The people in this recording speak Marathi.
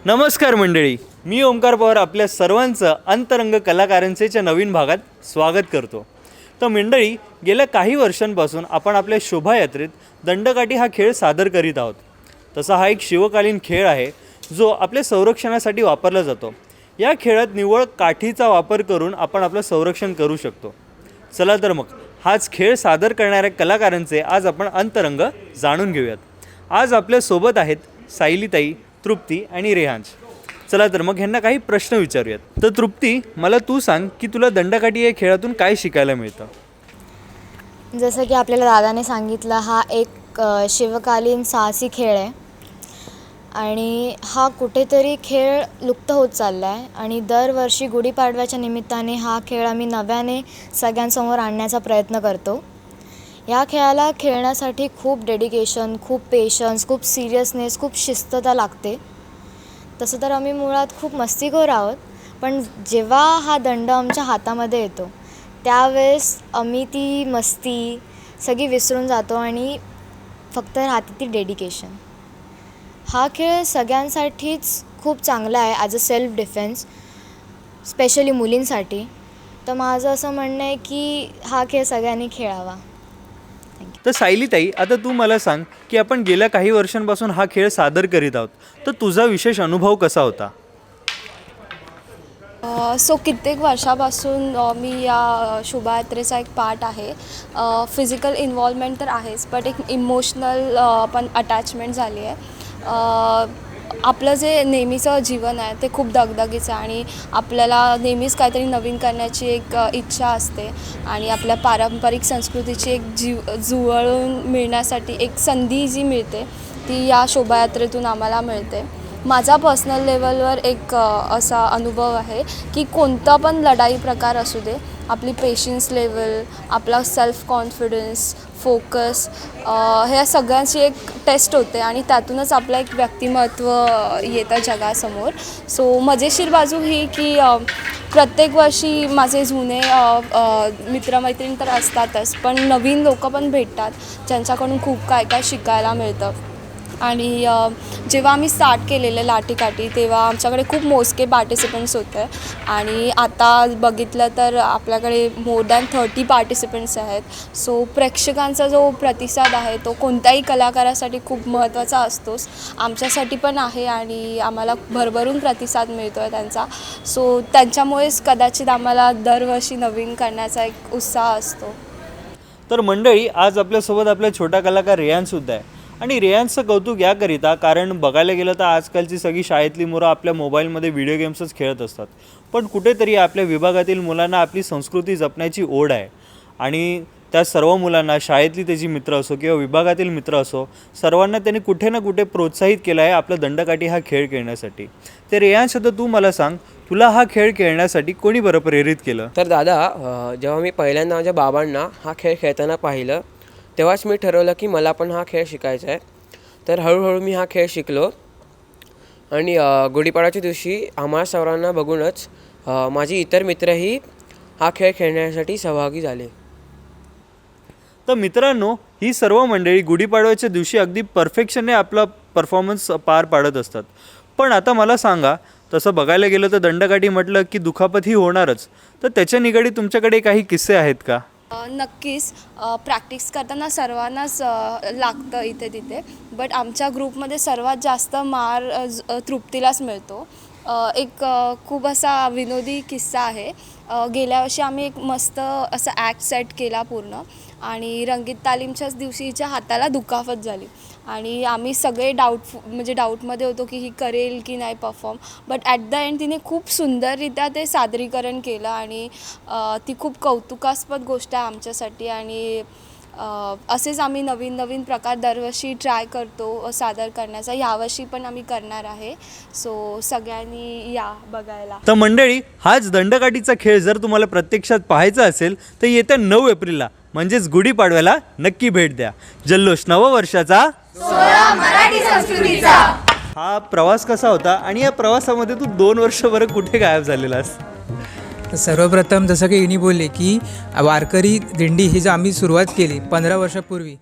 नमस्कार मंडळी, मी ओमकार पवार आपल्या सर्वांचं अंतरंग कलाकारांचेच्या नवीन भागात स्वागत करतो. तर मंडळी, गेल्या काही वर्षांपासून आपण आपल्या शोभायात्रेत दंडकाठी हा खेळ सादर करीत आहोत. तसा हा एक शिवकालीन खेळ आहे जो आपल्या संरक्षणासाठी वापरला जातो. या खेळात निव्वळ काठीचा वापर करून आपण आपलं संरक्षण करू शकतो. चला तर मग हाच खेळ सादर करणाऱ्या कलाकारांचे आज आपण अंतरंग जाणून घेऊयात. आज आपल्यासोबत आहेत सायलीताई, तृप्ती आणि रेहांश. चला तर मग ह्यांना काही प्रश्न विचारूयात. तर तृप्ती, मला तू सांग की तुला दंडकाठी या खेळातून काय शिकायला मिळतं? जसं की आपल्याला दादाने सांगितलं, हा एक शिवकालीन साहसी खेळ आहे आणि हा कुठेतरी खेळ लुप्त होत चालला आहे. आणि दरवर्षी गुढीपाडव्याच्या निमित्ताने हा खेळ आम्ही नव्याने सगळ्यांसमोर आणण्याचा प्रयत्न करतो. या खेळाला खेळण्यासाठी खूप डेडिकेशन, खूप पेशन्स, खूप सिरियसनेस, खूप शिस्तता लागते. तसं तर आम्ही मुळात खूप मस्तीखोर आहोत, पण जेव्हा हा दंड आमच्या हातामध्ये येतो त्यावेळेस आम्ही ती मस्ती सगळी विसरून जातो आणि फक्त राहते ती डेडिकेशन. हा खेळ सगळ्यांसाठीच खूप चांगला आहे as a self defence, specially मुलींसाठी. तर माझं असं म्हणणं आहे की हा खेळ सगळ्यांनी खेळावा. तर सायलीताई, आता तू मला सांग की आपण गेल्या काही वर्षांपासून हा खेळ सादर करीत आहोत, तर तुझा विशेष अनुभव कसा होता? कित्येक वर्षापासून मी या शोभायात्रेचा एक पार्ट आहे. फिजिकल इन्व्हॉल्वमेंट तर आहेच, बट एक इमोशनल पण अटॅचमेंट झाली आहे. आपलं जे नेहमीचं जीवन आहे ते खूप दगदगीचं आहे आणि आपल्याला नेहमीच काहीतरी नवीन करण्याची एक इच्छा असते आणि आपल्या पारंपरिक संस्कृतीची एक जुळवून मिळण्यासाठी एक संधी जी मिळते ती या शोभायात्रेतून आम्हाला मिळते. माझा पर्सनल लेवलवर एक असा अनुभव आहे की कोणता पण लढाई प्रकार असू दे, आपली पेशन्स लेवल, आपला सेल्फ कॉन्फिडन्स, फोकस, ह्या सगळ्यांची एक टेस्ट होते आणि त्यातूनच आपलं एक व्यक्तिमत्व येतं जगासमोर. मजेशीर बाजू ही की प्रत्येक वर्षी माझे जुने मित्रमैत्रीण तर असतातच, पण नवीन लोक पण भेटतात ज्यांच्याकडून खूप काय काय शिकायला मिळतं. आणि जेव्हा आम्ही स्टार्ट केलेलं लाठीकाठी तेव्हा आमच्याकडे खूप मोजके पार्टिसिपंट्स होते आणि आता बघितलं तर आपल्याकडे मोर दॅन 30 पार्टिसिपंट्स आहेत. प्रेक्षकांचा जो प्रतिसाद आहे तो कोणत्याही कलाकारासाठी खूप महत्त्वाचा असतोच, आमच्यासाठी पण आहे आणि आम्हाला भरभरून प्रतिसाद मिळतो आहे त्यांचा. त्यांच्यामुळेच कदाचित आम्हाला दरवर्षी नवीन करण्याचा एक उत्साह असतो. तर मंडळी, आज आपल्यासोबत आपला छोटा कलाकार रेहांशसुद्धा आहे. आणि रेहांशचं कौतुक याकरिता, कारण बघायला गेलं तर आजकालची सगळी शाळेतली मुलं आपल्या मोबाईलमध्ये व्हिडिओ गेम्सच खेळत असतात, पण कुठेतरी आपल्या विभागातील मुलांना आपली संस्कृती जपण्याची ओढ आहे. आणि त्या सर्व मुलांना, शाळेतली त्याची मित्र असो किंवा विभागातील मित्र असो, सर्वांना त्यांनी कुठे ना कुठे प्रोत्साहित केलं आहे आपलं दंडकाठी हा खेळ खेळण्यासाठी. तर रेहांश, आता तू मला सांग, तुला हा खेळ खेळण्यासाठी कोणी बरं प्रेरित केलं? तर दादा, जेव्हा मी पहिल्यांदा माझ्या बाबांना हा खेळ खेळताना पाहिलं तेव्हाच मी ठरवलं की मला पण हा खेळ शिकायचा आहे. तर हळूहळू मी हा खेळ शिकलो आणि गुढीपाडव्याच्या दिवशी आम्हा सर्वांना बघूनच माझी इतर मित्रही हा खेळ खेळण्यासाठी सहभागी झाले. तर मित्रांनो, ही सर्व मंडळी गुढीपाडव्याच्या दिवशी अगदी परफेक्शनने आपला परफॉर्मन्स पार पाडत असतात. पण आता मला सांगा, तसं बघायला गेलं तर दंडकाठी म्हटलं की दुखापत ही होणारच, तर त्याच्या निगडीत तुमच्याकडे काही किस्से आहेत का? नक्कीच. प्रॅक्टिस करताना सर्वांनाच लागतं इथे तिथे, बट आमच्या ग्रुपमध्ये सर्वात जास्त मार तृप्तीलाच मिळतो. एक खूप असा विनोदी किस्सा आहे. गेल्या वर्षी आम्ही एक मस्त असा ॲक्ट सेट केला पूर्ण आणि रंगीत तालीमच्याच दिवशी हिच्या हाताला दुखापत झाली आणि आम्ही सगळे डाऊटमध्ये होतो की ही करेल की नाही perform, but at the end तिने खूप सुंदररित्या ते सादरीकरण केलं आणि ती खूप कौतुकास्पद गोष्ट आहे आमच्यासाठी. आणि असेच आम्ही नवीन नवीन प्रकार दरवर्षी ट्राय करतो सादर करण्याचा. यावर्षी पण आम्ही करणार आहे. सगळ्यांनी या बघायला. तर मंडळी, हाच दंडकाठीचा खेळ जर तुम्हाला प्रत्यक्षात पाहायचा असेल तर येत्या 9 एप्रिलला म्हणजेच गुढीपाडव्याला नक्की भेट द्या. जल्लोष नववर्षाचा, सोहळा मराठी संस्कृतीचा. हा प्रवास कसा होता आणि या प्रवासामध्ये तू 2 वर्ष बरं कुठे गायब झालेलास? सर्वप्रथम जसं की इनी बोलले की वारकरी दिंडी ही जी आम्ही सुरुवात केली 15 वर्षापूर्वी,